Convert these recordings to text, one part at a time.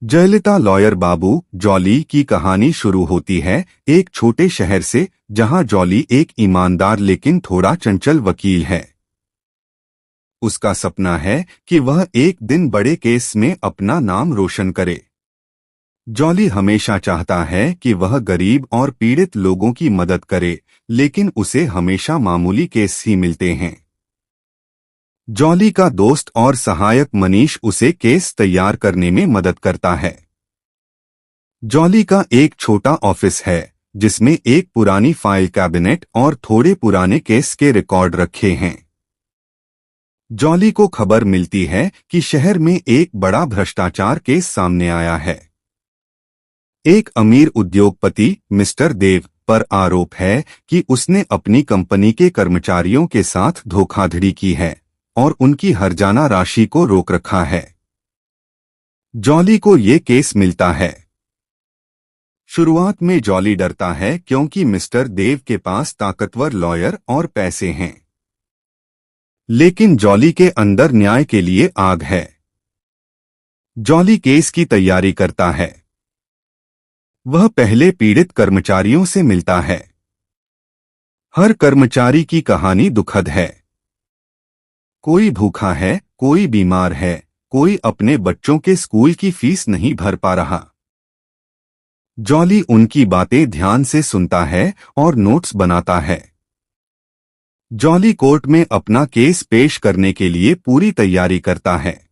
Jayalalithaa lawyer बाबू jolly की कहानी शुरू होती है एक छोटे शहर से, जहां जॉली एक ईमानदार लेकिन थोड़ा चंचल वकील है। उसका सपना है कि वह एक दिन बड़े केस में अपना नाम रोशन करे। जॉली हमेशा चाहता है कि वह गरीब और पीड़ित लोगों की मदद करे, लेकिन उसे हमेशा मामूली केस ही मिलते हैं। जॉली का दोस्त और सहायक मनीष उसे केस तैयार करने में मदद करता है। जॉली का एक छोटा ऑफिस है, जिसमें एक पुरानी फाइल कैबिनेट और थोड़े पुराने केस के रिकॉर्ड रखे हैं। जॉली को खबर मिलती है कि शहर में एक बड़ा भ्रष्टाचार केस सामने आया है। एक अमीर उद्योगपति मिस्टर देव पर आरोप है कि उसने अपनी कंपनी के कर्मचारियों के साथ धोखाधड़ी की है और उनकी हर्जाना राशि को रोक रखा है। जॉली को ये केस मिलता है। शुरुआत में जॉली डरता है क्योंकि मिस्टर देव के पास ताकतवर लॉयर और पैसे हैं। लेकिन जॉली के अंदर न्याय के लिए आग है। जॉली केस की तैयारी करता है। वह पहले पीड़ित कर्मचारियों से मिलता है। हर कर्मचारी की कहानी दुखद है। कोई भूखा है, कोई बीमार है, कोई अपने बच्चों के स्कूल की फीस नहीं भर पा रहा। जॉली उनकी बातें ध्यान से सुनता है और नोट्स बनाता है। जॉली कोर्ट में अपना केस पेश करने के लिए पूरी तैयारी करता है।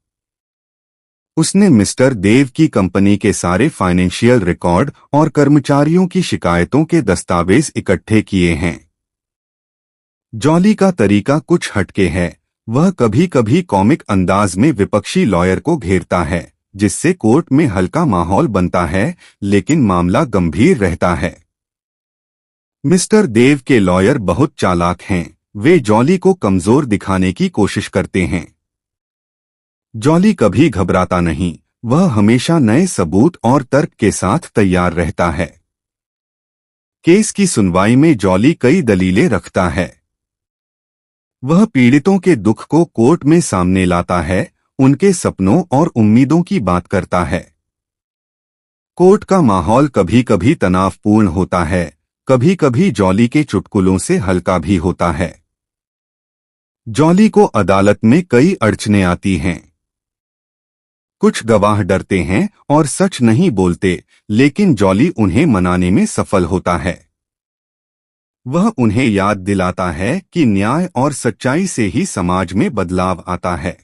उसने मिस्टर देव की कंपनी के सारे फाइनेंशियल रिकॉर्ड और कर्मचारियों की शिकायतों के दस्तावेज इकट्ठे किए हैं। जॉली का तरीका कुछ हटके है। वह कभी कभी कॉमिक अंदाज में विपक्षी लॉयर को घेरता है, जिससे कोर्ट में हल्का माहौल बनता है, लेकिन मामला गंभीर रहता है। मिस्टर देव के लॉयर बहुत चालाक हैं। वे जॉली को कमजोर दिखाने की कोशिश करते हैं। जॉली कभी घबराता नहीं। वह हमेशा नए सबूत और तर्क के साथ तैयार रहता है। केस की सुनवाई में जॉली कई दलीलें रखता है। वह पीड़ितों के दुख को कोर्ट में सामने लाता है, उनके सपनों और उम्मीदों की बात करता है। कोर्ट का माहौल कभी कभी तनावपूर्ण होता है, कभी कभी जॉली के चुटकुलों से हल्का भी होता है। जॉली को अदालत में कई अड़चनें आती हैं। कुछ गवाह डरते हैं और सच नहीं बोलते, लेकिन जॉली उन्हें मनाने में सफल होता है। वह उन्हें याद दिलाता है कि न्याय और सच्चाई से ही समाज में बदलाव आता है।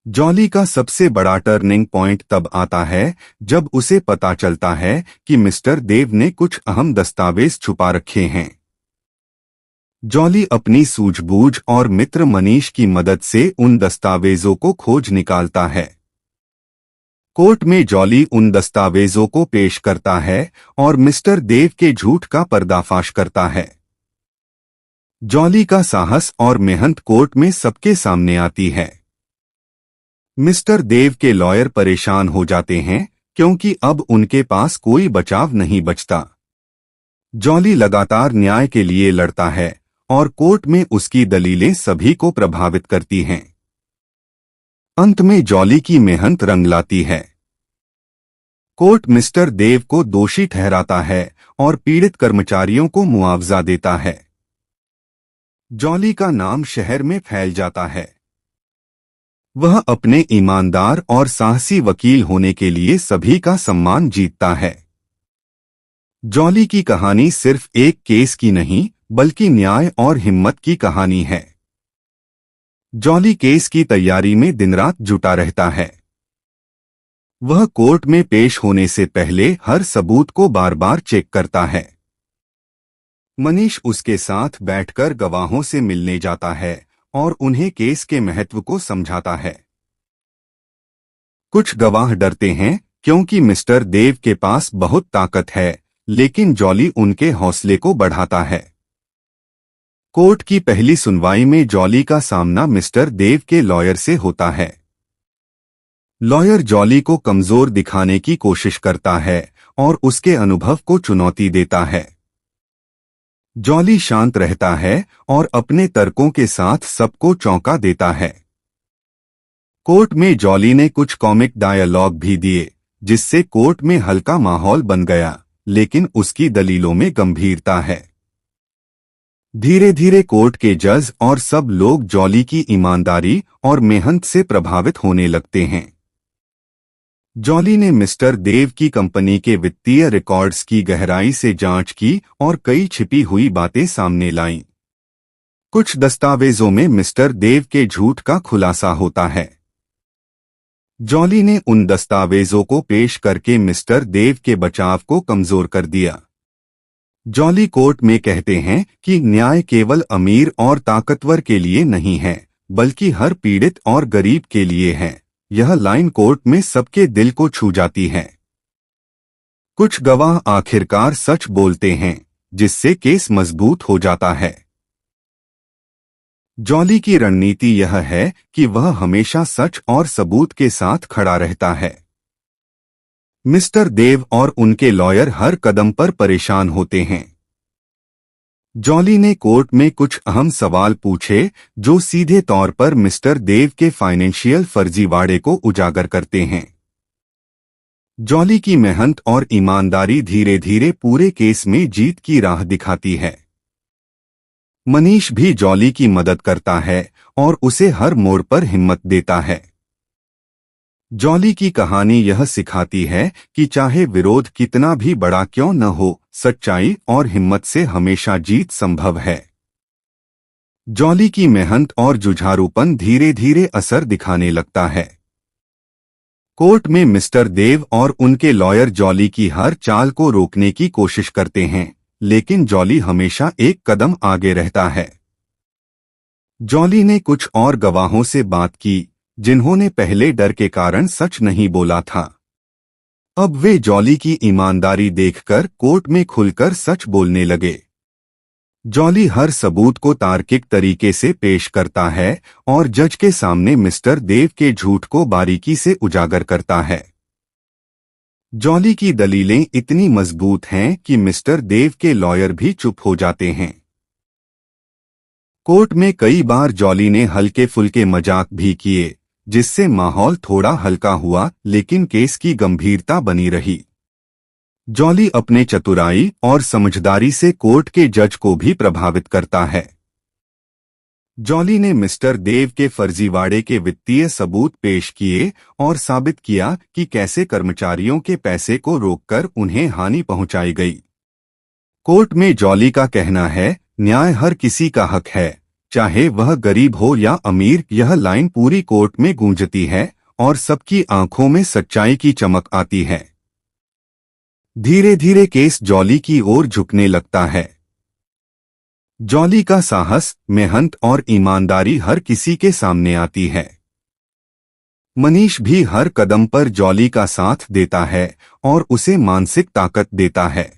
जॉली का सबसे बड़ा टर्निंग पॉइंट तब आता है जब उसे पता चलता है कि मिस्टर देव ने कुछ अहम दस्तावेज छुपा रखे हैं। जॉली अपनी सूझबूझ और मित्र मनीष की मदद से उन दस्तावेजों को खोज निकालता है। कोर्ट में जॉली उन दस्तावेजों को पेश करता है और मिस्टर देव के झूठ का पर्दाफाश करता है। जॉली का साहस और मेहनत कोर्ट में सबके सामने आती है। मिस्टर देव के लॉयर परेशान हो जाते हैं क्योंकि अब उनके पास कोई बचाव नहीं बचता। जॉली लगातार न्याय के लिए लड़ता है और कोर्ट में उसकी दलीलें सभी को प्रभावित करती हैं। अंत में जॉली की मेहनत रंग लाती है। कोर्ट मिस्टर देव को दोषी ठहराता है और पीड़ित कर्मचारियों को मुआवजा देता है। जॉली का नाम शहर में फैल जाता है। वह अपने ईमानदार और साहसी वकील होने के लिए सभी का सम्मान जीतता है। जॉली की कहानी सिर्फ एक केस की नहीं, बल्कि न्याय और हिम्मत की कहानी है। जॉली केस की तैयारी में दिन रात जुटा रहता है। वह कोर्ट में पेश होने से पहले हर सबूत को बार बार चेक करता है। मनीष उसके साथ बैठकर गवाहों से मिलने जाता है और उन्हें केस के महत्व को समझाता है। कुछ गवाह डरते हैं क्योंकि मिस्टर देव के पास बहुत ताकत है, लेकिन जॉली उनके हौसले को बढ़ाता है। कोर्ट की पहली सुनवाई में जॉली का सामना मिस्टर देव के लॉयर से होता है। लॉयर जॉली को कमजोर दिखाने की कोशिश करता है और उसके अनुभव को चुनौती देता है। जॉली शांत रहता है और अपने तर्कों के साथ सबको चौंका देता है। कोर्ट में जॉली ने कुछ कॉमिक डायलॉग भी दिए, जिससे कोर्ट में हल्का माहौल बन गया, लेकिन उसकी दलीलों में गंभीरता है। धीरे धीरे कोर्ट के जज और सब लोग जॉली की ईमानदारी और मेहनत से प्रभावित होने लगते हैं। जॉली ने मिस्टर देव की कंपनी के वित्तीय रिकॉर्ड्स की गहराई से जांच की और कई छिपी हुई बातें सामने लाईं। कुछ दस्तावेजों में मिस्टर देव के झूठ का खुलासा होता है। जॉली ने उन दस्तावेजों को पेश करके मिस्टर देव के बचाव को कमजोर कर दिया। जॉली कोर्ट में कहते हैं कि न्याय केवल अमीर और ताकतवर के लिए नहीं है, बल्कि हर पीड़ित और गरीब के लिए है। यह लाइन कोर्ट में सबके दिल को छू जाती है। कुछ गवाह आखिरकार सच बोलते हैं, जिससे केस मजबूत हो जाता है। जॉली की रणनीति यह है कि वह हमेशा सच और सबूत के साथ खड़ा रहता है। मिस्टर देव और उनके लॉयर हर कदम पर परेशान होते हैं। जॉली ने कोर्ट में कुछ अहम सवाल पूछे, जो सीधे तौर पर मिस्टर देव के फाइनेंशियल फर्जीवाड़े को उजागर करते हैं। जॉली की मेहनत और ईमानदारी धीरे धीरे पूरे केस में जीत की राह दिखाती है। मनीष भी जॉली की मदद करता है और उसे हर मोड़ पर हिम्मत देता है। जॉली की कहानी यह सिखाती है कि चाहे विरोध कितना भी बड़ा क्यों न हो, सच्चाई और हिम्मत से हमेशा जीत संभव है। जॉली की मेहनत और जुझारूपन धीरे धीरे असर दिखाने लगता है। कोर्ट में मिस्टर देव और उनके लॉयर जॉली की हर चाल को रोकने की कोशिश करते हैं, लेकिन जॉली हमेशा एक कदम आगे रहता है। जॉली ने कुछ और गवाहों से बात की, जिन्होंने पहले डर के कारण सच नहीं बोला था। अब वे जॉली की ईमानदारी देखकर कोर्ट में खुलकर सच बोलने लगे। जॉली हर सबूत को तार्किक तरीके से पेश करता है और जज के सामने मिस्टर देव के झूठ को बारीकी से उजागर करता है। जॉली की दलीलें इतनी मजबूत हैं कि मिस्टर देव के लॉयर भी चुप हो जाते हैं। कोर्ट में कई बार जॉली ने हल्के फुल्के मजाक भी किए, जिससे माहौल थोड़ा हल्का हुआ, लेकिन केस की गंभीरता बनी रही। जॉली अपने चतुराई और समझदारी से कोर्ट के जज को भी प्रभावित करता है। जॉली ने मिस्टर देव के फर्जीवाड़े के वित्तीय सबूत पेश किए और साबित किया कि कैसे कर्मचारियों के पैसे को रोककर उन्हें हानि पहुंचाई गई। कोर्ट में जॉली का कहना है, न्याय हर किसी का हक है, चाहे वह गरीब हो या अमीर। यह लाइन पूरी कोर्ट में गूंजती है और सबकी आंखों में सच्चाई की चमक आती है। धीरे धीरे केस जॉली की ओर झुकने लगता है। जॉली का साहस, मेहनत और ईमानदारी हर किसी के सामने आती है। मनीष भी हर कदम पर जॉली का साथ देता है और उसे मानसिक ताकत देता है।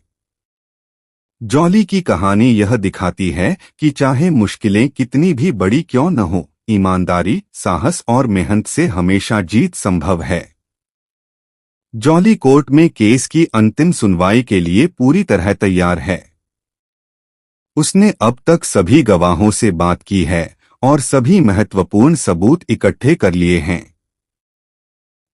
जॉली की कहानी यह दिखाती है कि चाहे मुश्किलें कितनी भी बड़ी क्यों न हो, ईमानदारी, साहस और मेहनत से हमेशा जीत संभव है। जॉली कोर्ट में केस की अंतिम सुनवाई के लिए पूरी तरह तैयार है। उसने अब तक सभी गवाहों से बात की है और सभी महत्वपूर्ण सबूत इकट्ठे कर लिए हैं।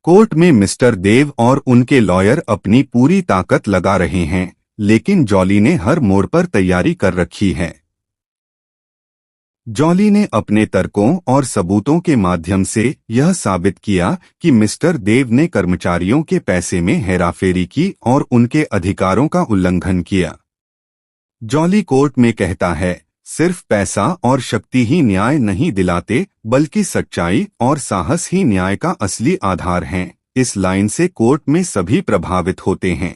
कोर्ट में मिस्टर देव और उनके लॉयर अपनी पूरी ताकत लगा रहे हैं, लेकिन जॉली ने हर मोड़ पर तैयारी कर रखी है। जॉली ने अपने तर्कों और सबूतों के माध्यम से यह साबित किया कि मिस्टर देव ने कर्मचारियों के पैसे में हेराफेरी की और उनके अधिकारों का उल्लंघन किया। जॉली कोर्ट में कहता है, सिर्फ पैसा और शक्ति ही न्याय नहीं दिलाते, बल्कि सच्चाई और साहस ही न्याय का असली आधार हैं। इस लाइन से कोर्ट में सभी प्रभावित होते हैं।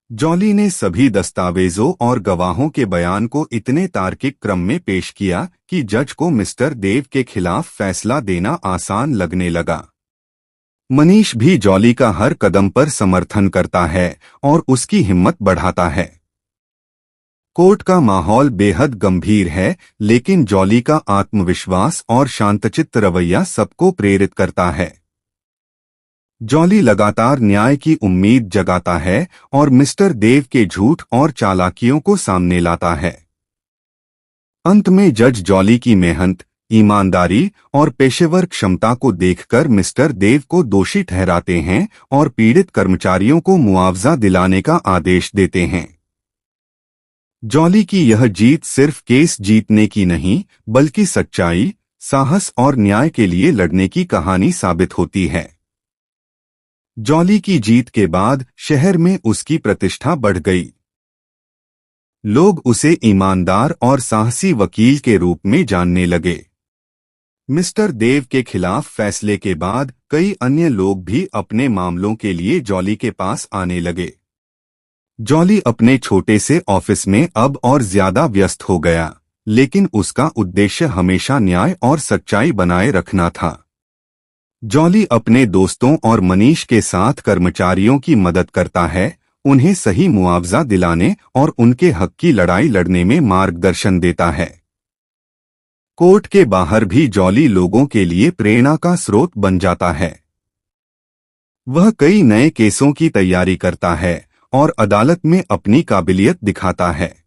जॉली ने सभी दस्तावेजों और गवाहों के बयान को इतने तार्किक क्रम में पेश किया कि जज को मिस्टर देव के खिलाफ फैसला देना आसान लगने लगा। मनीष भी जॉली का हर कदम पर समर्थन करता है और उसकी हिम्मत बढ़ाता है। कोर्ट का माहौल बेहद गंभीर है, लेकिन जॉली का आत्मविश्वास और शांतचित्त रवैया सबको प्रेरित करता है। जॉली लगातार न्याय की उम्मीद जगाता है और मिस्टर देव के झूठ और चालाकियों को सामने लाता है। अंत में जज जॉली की मेहनत, ईमानदारी और पेशेवर क्षमता को देखकर मिस्टर देव को दोषी ठहराते हैं और पीड़ित कर्मचारियों को मुआवजा दिलाने का आदेश देते हैं। जॉली की यह जीत सिर्फ केस जीतने की नहीं, बल्कि सच्चाई, साहस और न्याय के लिए लड़ने की कहानी साबित होती है। जॉली की जीत के बाद शहर में उसकी प्रतिष्ठा बढ़ गई। लोग उसे ईमानदार और साहसी वकील के रूप में जानने लगे। मिस्टर देव के खिलाफ फैसले के बाद कई अन्य लोग भी अपने मामलों के लिए जॉली के पास आने लगे। जॉली अपने छोटे से ऑफिस में अब और ज्यादा व्यस्त हो गया, लेकिन उसका उद्देश्य हमेशा न्याय और सच्चाई बनाए रखना था। जॉली अपने दोस्तों और मनीष के साथ कर्मचारियों की मदद करता है, उन्हें सही मुआवजा दिलाने और उनके हक की लड़ाई लड़ने में मार्गदर्शन देता है। कोर्ट के बाहर भी जॉली लोगों के लिए प्रेरणा का स्रोत बन जाता है। वह कई नए केसों की तैयारी करता है और अदालत में अपनी काबिलियत दिखाता है।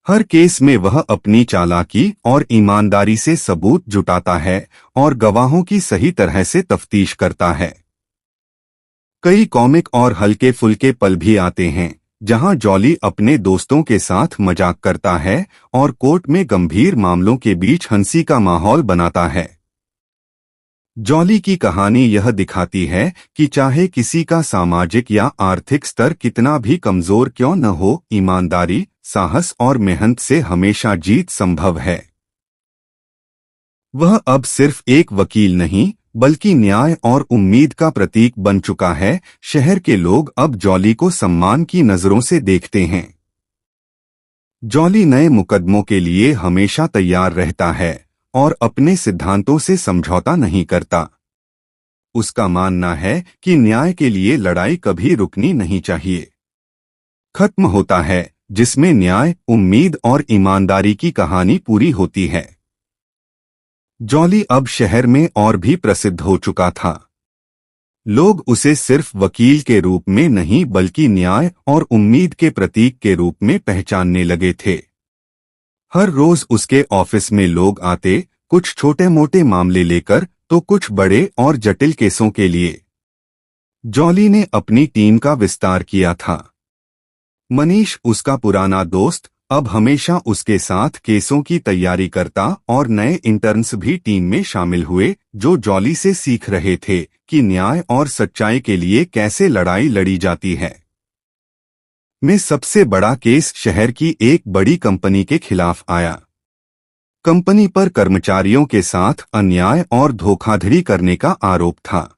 हर केस में वह अपनी चालाकी और ईमानदारी से सबूत जुटाता है और गवाहों की सही तरह से तफ्तीश करता है। कई कॉमिक और हल्के फुल्के पल भी आते हैं, जहां जॉली अपने दोस्तों के साथ मजाक करता है और कोर्ट में गंभीर मामलों के बीच हंसी का माहौल बनाता है। जॉली की कहानी यह दिखाती है कि चाहे किसी का सामाजिक या आर्थिक स्तर कितना भी कमजोर क्यों न हो, ईमानदारी, साहस और मेहनत से हमेशा जीत संभव है। वह अब सिर्फ एक वकील नहीं, बल्कि न्याय और उम्मीद का प्रतीक बन चुका है। शहर के लोग अब जॉली को सम्मान की नजरों से देखते हैं। जॉली नए मुकदमों के लिए हमेशा तैयार रहता है और अपने सिद्धांतों से समझौता नहीं करता। उसका मानना है कि न्याय के लिए लड़ाई कभी रुकनी नहीं चाहिए। खत्म होता है जिसमें न्याय, उम्मीद और ईमानदारी की कहानी पूरी होती है। जॉली अब शहर में और भी प्रसिद्ध हो चुका था। लोग उसे सिर्फ वकील के रूप में नहीं, बल्कि न्याय और उम्मीद के प्रतीक के रूप में पहचानने लगे थे। हर रोज उसके ऑफिस में लोग आते, कुछ छोटे मोटे मामले लेकर तो कुछ बड़े और जटिल केसों के लिए। जॉली ने अपनी टीम का विस्तार किया था। मनीष, उसका पुराना दोस्त, अब हमेशा उसके साथ केसों की तैयारी करता और नए इंटर्न्स भी टीम में शामिल हुए, जो जॉली से सीख रहे थे कि न्याय और सच्चाई के लिए कैसे लड़ाई लड़ी जाती है। में सबसे बड़ा केस शहर की एक बड़ी कंपनी के खिलाफ आया। कंपनी पर कर्मचारियों के साथ अन्याय और धोखाधड़ी करने का आरोप था।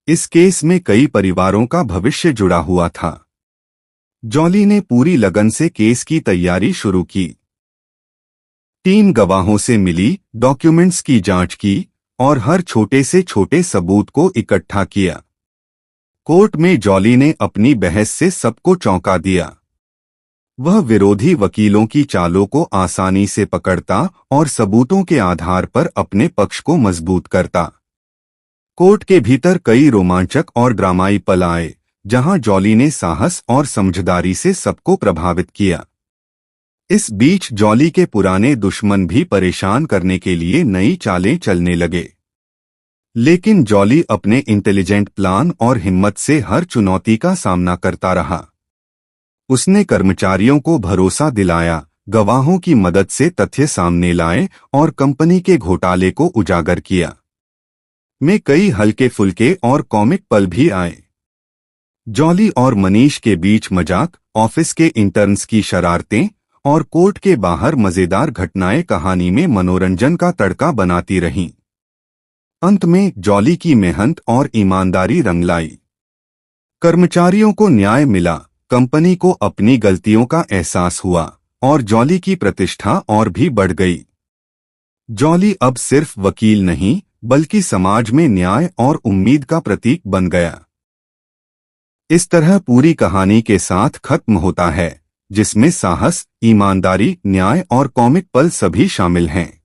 इस केस में कई परिवारों का भविष्य जुड़ा हुआ था। जॉली ने पूरी लगन से केस की तैयारी शुरू की। टीम गवाहों से मिली, डॉक्यूमेंट्स की जांच की और हर छोटे से छोटे सबूत को इकट्ठा किया। कोर्ट में जॉली ने अपनी बहस से सबको चौंका दिया। वह विरोधी वकीलों की चालों को आसानी से पकड़ता और सबूतों के आधार पर अपने पक्ष को मजबूत करता। कोर्ट के भीतर कई रोमांचक और ड्रामाई पल आए, जहां जॉली ने साहस और समझदारी से सबको प्रभावित किया। इस बीच जॉली के पुराने दुश्मन भी परेशान करने के लिए नई चालें चलने लगे। लेकिन जॉली अपने इंटेलिजेंट प्लान और हिम्मत से हर चुनौती का सामना करता रहा। उसने कर्मचारियों को भरोसा दिलाया, गवाहों की मदद से तथ्य सामने लाए और कंपनी के घोटाले को उजागर किया। में कई हल्के फुल्के और कॉमिक पल भी आए। जॉली और मनीष के बीच मजाक, ऑफिस के इंटर्न्स की शरारतें और कोर्ट के बाहर मजेदार घटनाएं कहानी में मनोरंजन का तड़का बनाती रहीं। अंत में जॉली की मेहनत और ईमानदारी रंग लाई। कर्मचारियों को न्याय मिला, कंपनी को अपनी गलतियों का एहसास हुआ और जॉली की प्रतिष्ठा और भी बढ़ गई। जॉली अब सिर्फ वकील नहीं, बल्कि समाज में न्याय और उम्मीद का प्रतीक बन गया। इस तरह पूरी कहानी के साथ खत्म होता है, जिसमें साहस, ईमानदारी, न्याय और कॉमिक पल सभी शामिल हैं।